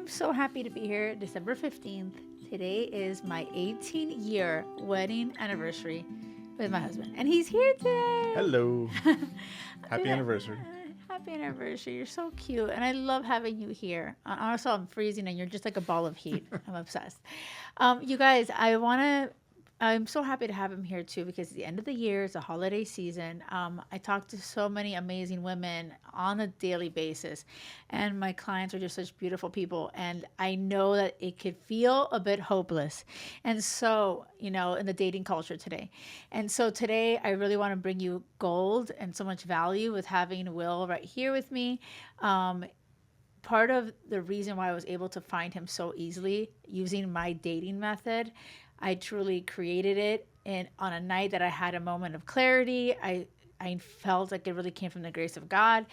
am so happy to be here December 15th. Today is my 18-year wedding anniversary with my husband, and he's here today. Hello. Happy Yeah, anniversary. happy anniversary. You're so cute, and I love having you here. Also, I'm freezing, and you're just like a ball of heat. I'm obsessed. You guys, I'm so happy to have him here too because it's the end of the year, it's a holiday season. I talk to so many amazing women on a daily basis, and my clients are just such beautiful people. And I know that it could feel a bit hopeless. And so, in the dating culture today. And so today, I really want to bring you gold and so much value with having Will right here with me. Part of the reason why I was able to find him so easily using my dating method, I truly created it and on a night that I had a moment of clarity. I felt like it really came from the grace of God.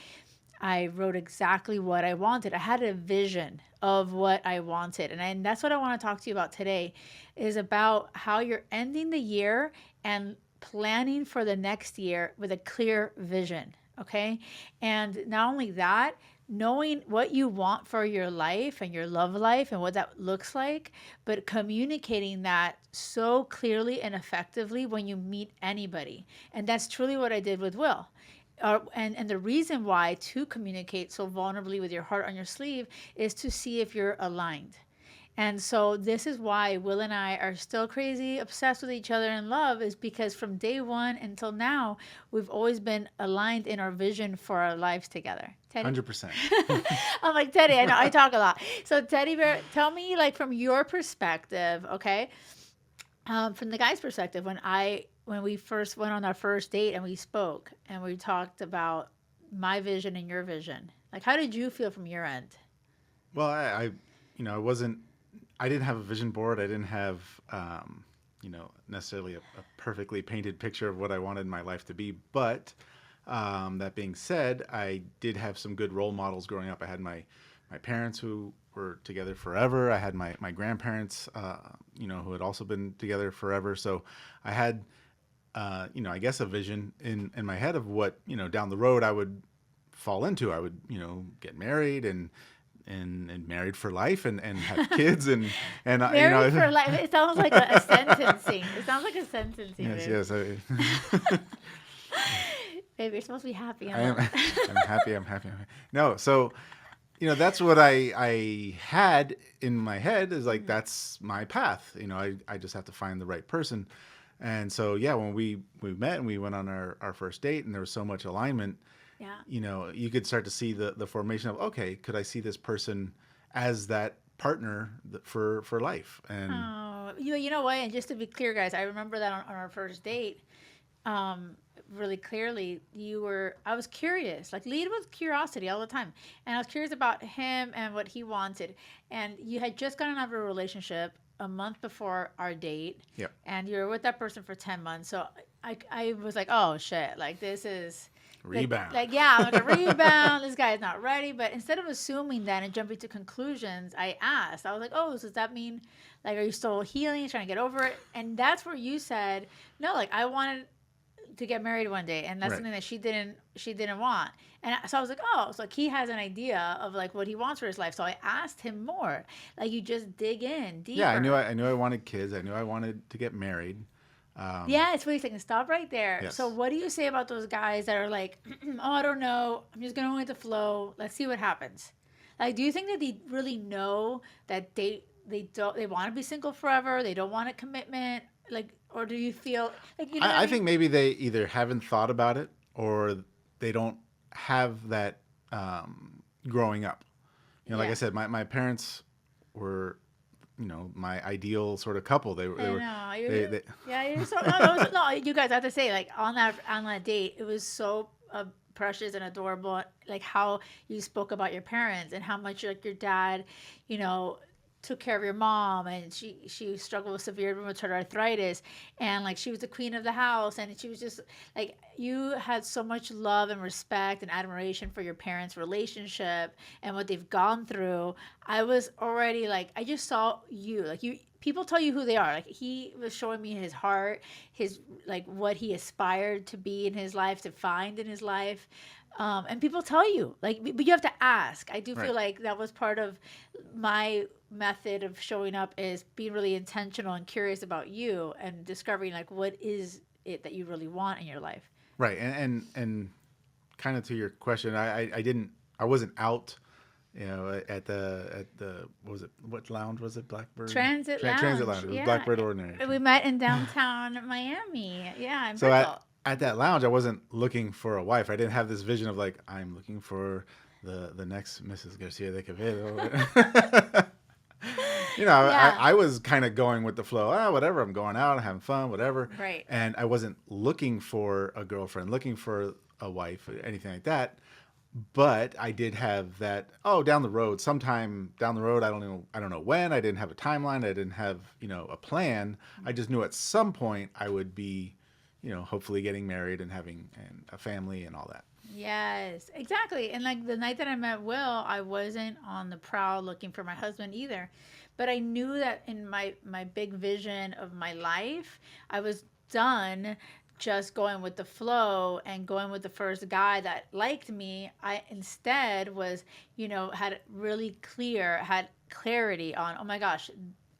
I wrote exactly what I wanted. I had a vision of what I wanted. And that's what I want to talk to you about today is about how you're ending the year and planning for the next year with a clear vision. Okay. And not only that, knowing what you want for your life and your love life and what that looks like, but communicating that so clearly and effectively when you meet anybody. And that's truly what I did with Will. And the reason why to communicate so vulnerably with your heart on your sleeve is to see if you're aligned. And so this is why Will and I are still crazy obsessed with each other in love is because from day one until now, we've always been aligned in our vision for our lives together. Teddy? 100%. I'm like, Teddy, I know I talk a lot. So Teddy Bear, tell me like from your perspective, okay? From the guy's perspective, when we first went on our first date and we spoke and we talked about my vision and your vision, like how did you feel from your end? Well, I didn't have a vision board. I didn't have, necessarily a perfectly painted picture of what I wanted my life to be. But that being said, I did have some good role models growing up. I had my parents who were together forever. I had my grandparents, who had also been together forever. So I had, I guess a vision in my head of what, down the road I would fall into. I would, get married and married for life and have kids and Married for life. It sounds like a sentencing. It sounds like a sentencing. yes Babe. yes Babe, you're supposed to be happy. I'm happy. I'm happy. No, so that's what I had in my head is like that's my path. I just have to find the right person. And so yeah, when we met and we went on our first date and there was so much alignment, Yeah. you could start to see the formation of, okay, could I see this person as that partner for life? And Oh, you know what? And just to be clear, guys, I remember that on our first date, really clearly. I was curious, like lead with curiosity all the time, and I was curious about him and what he wanted. And you had just gotten out of a relationship a month before our date, yeah, and you were with that person for 10 months. So I was like, oh shit, like this is. rebound. Like yeah, I'm like a rebound. This guy is not ready. But instead of assuming that and jumping to conclusions, I asked. I was like, "Oh, does that mean, like, are you still healing, trying to get over it?" And that's where you said, "No, like I wanted to get married one day, and that's Right. something that she didn't want." And so I was like, "Oh, so like he has an idea of like what he wants for his life." So I asked him more. Like you just dig in deeper. Yeah, I knew I wanted kids. I knew I wanted to get married. Yeah, it's really saying stop right there. Yes. So what do you say about those guys that are like, oh, I don't know, I'm just gonna go with the flow. Let's see what happens. Like, do you think that they really know that they want to be single forever? They don't want a commitment, like, or do you feel like you know? What I I mean? think maybe they either haven't thought about it or they don't have that growing up. Like I Yeah. said, my parents were, my ideal sort of couple. They I were, know. they Yeah, you're so no. You guys I have to say like on that date, it was so precious and adorable. Like how you spoke about your parents and how much like your dad, you know, took care of your mom and she struggled with severe rheumatoid arthritis and like she was the queen of the house and she was just like you had so much love and respect and admiration for your parents relationship and what they've gone through. I was already like I just saw you like you people tell you who they are like he was showing me his heart his like what he aspired to be in his life to find in his life And people tell you, like, but you have to ask. I do feel Right. like that was part of my method of showing up is being really intentional and curious about you and discovering like what is it that you really want in your life. Right. And kind of to your question, I didn't, I wasn't out, at the, what was it, what lounge was it? Blackbird? Transit Transit Lounge, Lounge. It was yeah. Blackbird Ordinary. We met in downtown Miami, yeah, in So Brickell. at that lounge, I wasn't looking for a wife. I didn't have this vision of like, I'm looking for the next Mrs. Garcia de Quevedo. Yeah, I was kind of going with the flow. Ah, whatever. I'm going out, having fun, whatever. right. And I wasn't looking for a girlfriend, looking for a wife, or anything like that. But I did have that. Oh, down the road, sometime down the road. I don't know. I don't know when. I didn't have a timeline. I didn't have a plan. I just knew at some point I would be, hopefully getting married and having a family and all that. Yes, exactly. And like the night that I met Will, I wasn't on the prowl looking for my husband either. But I knew that in my big vision of my life, I was done just going with the flow and going with the first guy that liked me. I instead was, had really had clarity on, oh my gosh,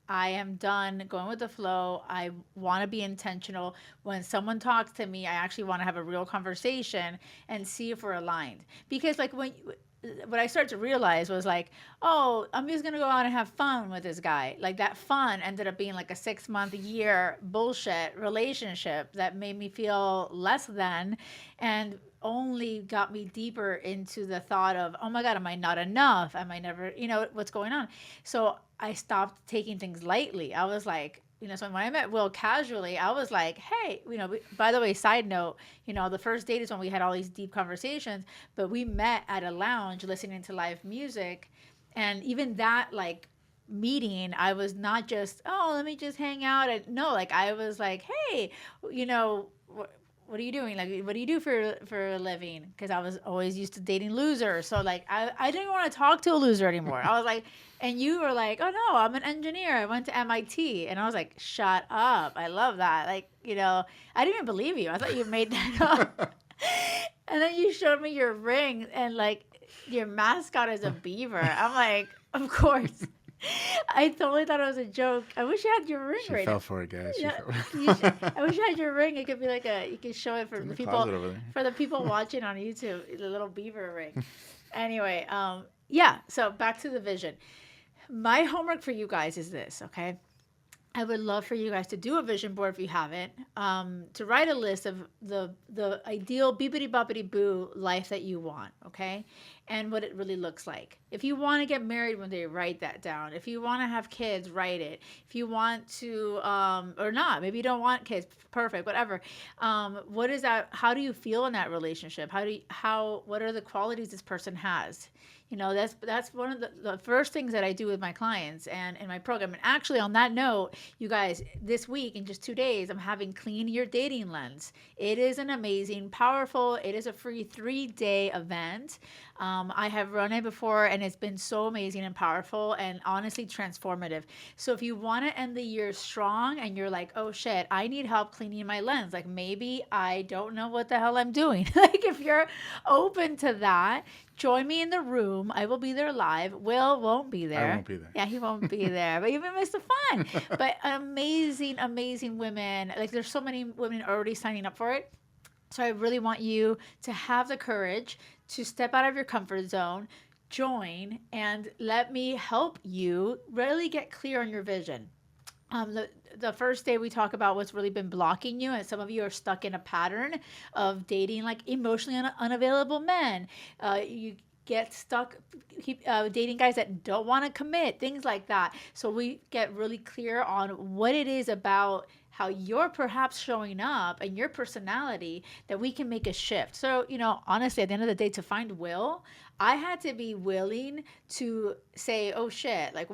I am done going with the flow. I want to be intentional. When someone talks to me, I actually want to have a real conversation and see if we're aligned. Because like what I started to realize was like, oh, I'm just gonna go out and have fun with this guy. Like that fun ended up being like a 6 month, year bullshit relationship that made me feel less than, and only got me deeper into the thought of, oh my God, am I not enough? Am I never, what's going on? So I stopped taking things lightly. I was like, so when I met Will casually, I was like, hey, by the way, side note, the first date is when we had all these deep conversations, but we met at a lounge listening to live music. And even that, like, meeting, I was not just, oh, let me just hang out. And no, like, I was like, hey, what are you doing? Like, what do you do for a living? Because I was always used to dating losers. So, like, I didn't want to talk to a loser anymore. I was like, and you were like, oh, no, I'm an engineer. I went to MIT. And I was like, shut up. I love that. Like, I didn't even believe you. I thought you made that up. And then you showed me your ring and, like, your mascot is a beaver. I'm like, of course. I totally thought it was a joke. I wish you had your ring She right fell now. for it, guys. She Yeah, fell. I wish I had your ring. It could be like you could show it It's in the closet over there. for the people watching on YouTube, the little beaver ring. Anyway, yeah. So back to the vision. My homework for you guys is this, okay? I would love for you guys to do a vision board if you haven't, to write a list of the ideal beepity boppity boo life that you want, okay, and what it really looks like. If you want to get married one day, write that down. If you want to have kids, write it. If you want to, or not, maybe you don't want kids, perfect, whatever. What is that? How do you feel in that relationship? What are the qualities this person has? That's one of the first things that I do with my clients and in my program. And actually, on that note, you guys, this week in just 2 days, I'm having Clean Your Dating Lens. It is an amazing, powerful, it is a free 3-day event. I have run it before and it's been so amazing and powerful and honestly transformative. So if you want to end the year strong and you're like, oh shit, I need help cleaning my lens, like maybe I don't know what the hell I'm doing. Like if you're open to that, join me in the room. I will be there live. Will won't be I there. won't be there. Yeah, he won't be there, but you may miss the fun. But amazing, amazing women. Like there's so many women already signing up for it. So I really want you to have the courage to step out of your comfort zone, join, and let me help you really get clear on your vision. The first day we talk about what's really been blocking you, and some of you are stuck in a pattern of dating like emotionally unavailable men. You get stuck dating guys that don't want to commit, things like that. So we get really clear on what it is about how you're perhaps showing up and your personality that we can make a shift. So, honestly, at the end of the day, to find Will, I had to be willing to say, oh shit, like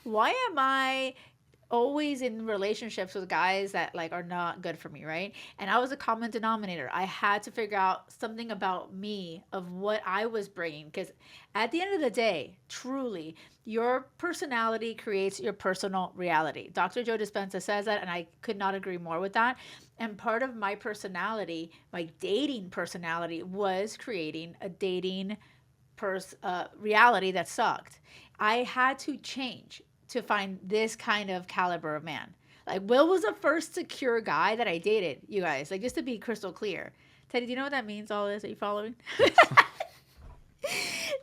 why am I always in relationships with guys that like are not good for me, right? And I was a common denominator. I had to figure out something about me of what I was bringing, because at the end of the day, truly, your personality creates your personal reality. Dr. Joe Dispenza says that, and I could not agree more with that. And part of my personality, my dating personality, was creating a dating reality that sucked. I had to change to find this kind of caliber of man. Like Will was the first secure guy that I dated, you guys. Like just to be crystal clear. Teddy, do you know what that means? All this? Are you following?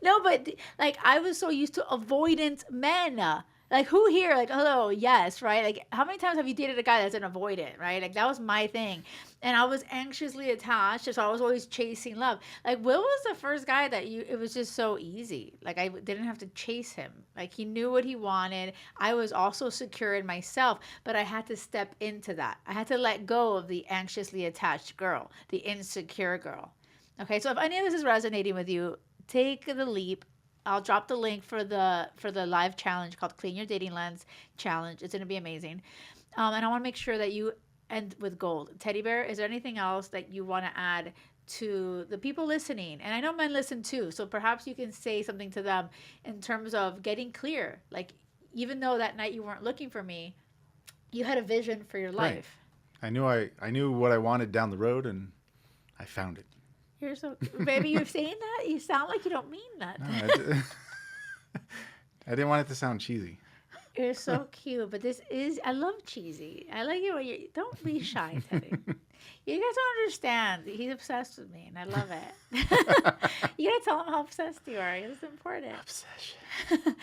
No, but like I was so used to avoidant men. Like who here? Like hello, yes, right? Like how many times have you dated a guy that's an avoidant, right? Like that was my thing, and I was anxiously attached, so I was always chasing love. Like Will was the first guy that you. It was just so easy. Like I didn't have to chase him. Like he knew what he wanted. I was also secure in myself, but I had to step into that. I had to let go of the anxiously attached girl, the insecure girl. Okay, so if any of this is resonating with you, take the leap. I'll drop the link for the live challenge called Clean Your Dating Lens Challenge. It's going to be amazing. And I want to make sure that you end with gold. Teddy Bear, is there anything else that you want to add to the people listening? And I know men listen too, so perhaps you can say something to them in terms of getting clear. Like, even though that night you weren't looking for me, you had a vision for your Right. life. I knew what I wanted down the road, and I found it. You're so, baby, you're saying that? You sound like you don't mean that. No, I didn't want it to sound cheesy. You're so cute, but this is, I love cheesy. I like it when you, don't be shy, Teddy. You guys don't understand. He's obsessed with me, and I love it. You gotta tell him how obsessed you are. It's important. Obsession.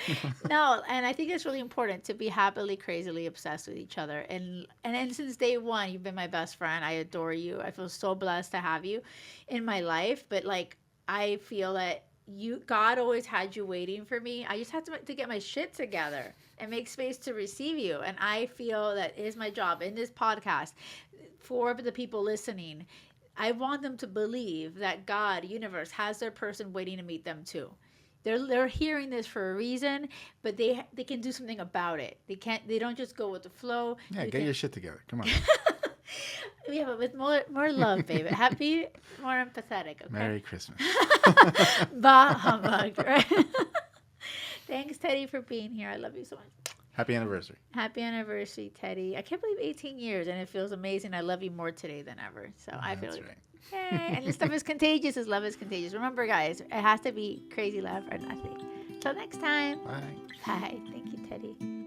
No, and I think it's really important to be happily, crazily obsessed with each other. And since day one, you've been my best friend. I adore you. I feel so blessed to have you in my life. But like, I feel that God always had you waiting for me. I just had to get my shit together and make space to receive you. And I feel that it is my job in this podcast for the people listening. I want them to believe that God, universe, has their person waiting to meet them too. They're hearing this for a reason, but they can do something about it. They don't just go with the flow. Yeah, get your shit together. Come on. Yeah, but with more love, baby. Happy, more empathetic. Okay. Merry Christmas. Bah humbug. Right? Thanks, Teddy, for being here. I love you so much. Happy anniversary. Happy anniversary, Teddy. I can't believe 18 years, and it feels amazing. I love you more today than ever. So I feel That's like, right. hey, and this stuff is contagious as love is contagious. Remember, guys, it has to be crazy love or nothing. Till next time. Bye. Bye. Thank you, Teddy.